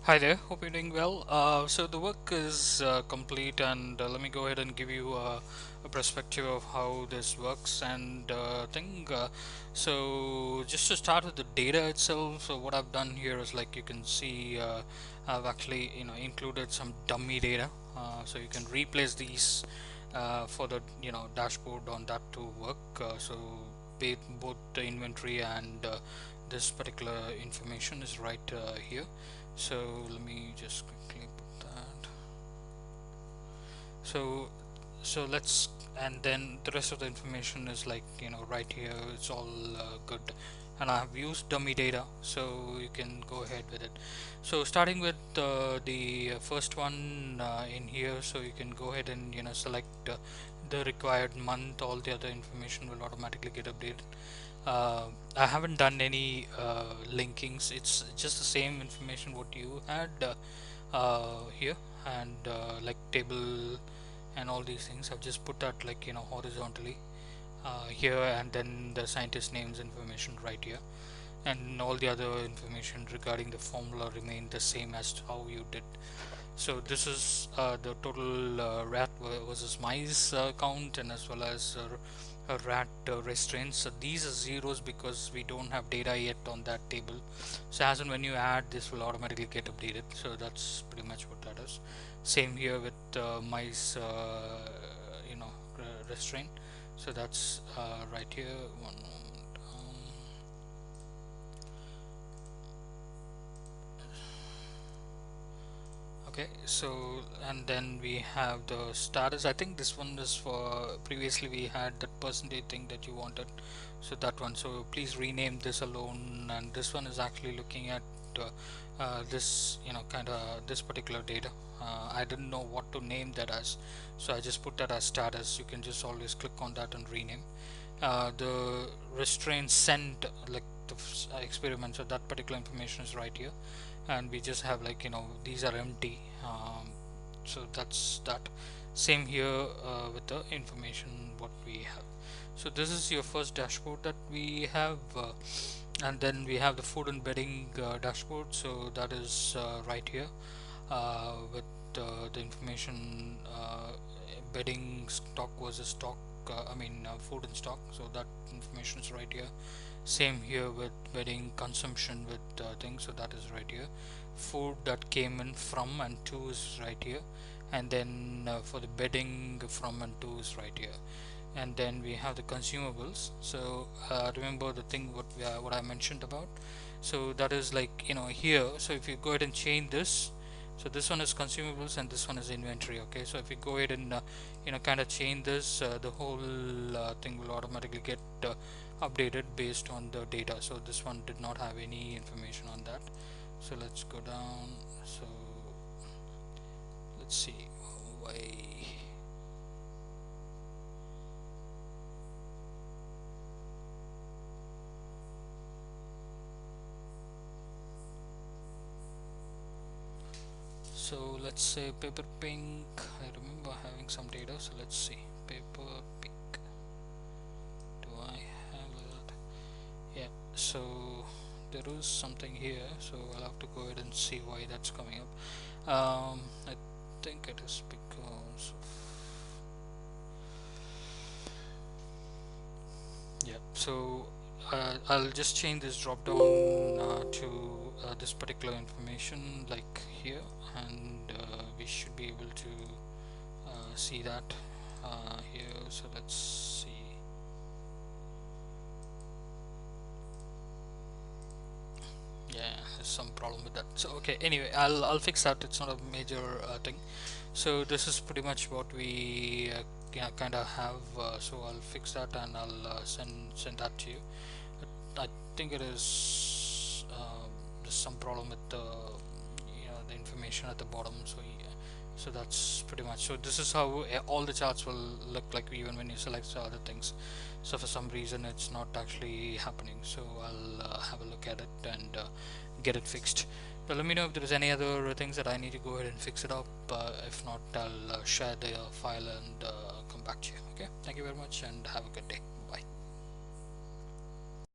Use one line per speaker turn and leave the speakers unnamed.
Hi there, hope you're doing well. So the work is complete, and let me go ahead and give you a perspective of how this works and thing. So just to start with the data itself, so what I've done here is, like you can see, I've actually included some dummy data, so you can replace these for the dashboard on that to work. So both the inventory and this particular information is right here. So let me just quickly put that. So let's, and then the rest of the information is, like, right here. It's all good, and I have used dummy data, so you can go ahead with it. So starting with the first one in here, so you can go ahead and select the required month. All the other information will automatically get updated. I haven't done any linkings. It's just the same information what you had here, and like table and all these things. I've just put that, like, horizontally here, and then the scientist names information right here, and all the other information regarding the formula remain the same as how you did. So this is the total rat versus mice count, and as well as rat restraints. So these are zeros because we don't have data yet on that table. So as and when you add, this will automatically get updated. So that's pretty much what that is. Same here with mice, restraint. So that's right here. One moment. Okay, so and then we have the status. I think this one is for, previously we had that percentage thing that you wanted, so that one. So please rename this alone, and this one is actually looking at this, kind of this particular data. I didn't know what to name that as, so I just put that as status. You can just always click on that and rename. The restraint send, like the experiment, so that particular information is right here, and we just have, like, these are empty. So that's that. Same here with the information what we have. So this is your first dashboard that we have, and then we have the food and bedding dashboard. So that is right here with the information, bedding stock versus stock, food in stock. So that information is right here. Same here with bedding consumption with things, so that is right here. Food that came in from and to is right here, and then for the bedding from and to is right here. And then we have the consumables. So remember the thing what I mentioned about. So that is, like, here. So if you go ahead and change this, so this one is consumables and this one is inventory. Okay, so if you go ahead and kind of change this, the whole thing will automatically get updated based on the data. So this one did not have any information on that. So let's go down. So let's see why. So let's say paper pink. I remember having some data, so let's see. Paper pink, do I have that? Yeah, so there is something here, so I'll have to go ahead and see why that's coming up. I think it is because of, yeah. So I'll just change this drop down to this particular information, like here, and we should be able to see that here. So let's see. Yeah, there's some problem with that. So okay, anyway, I'll fix that. It's not a major thing. So this is pretty much what we kind of have. So I'll fix that, and I'll send that to you. I think it is there's some problem with the the information at the bottom. So yeah, so that's pretty much. So this is how all the charts will look like even when you select other things. So for some reason it's not actually happening. So I'll have a look at it and get it fixed. But let me know if there is any other things that I need to go ahead and fix it up. If not, I'll share the file and come back to you. Okay, thank you very much and have a good day.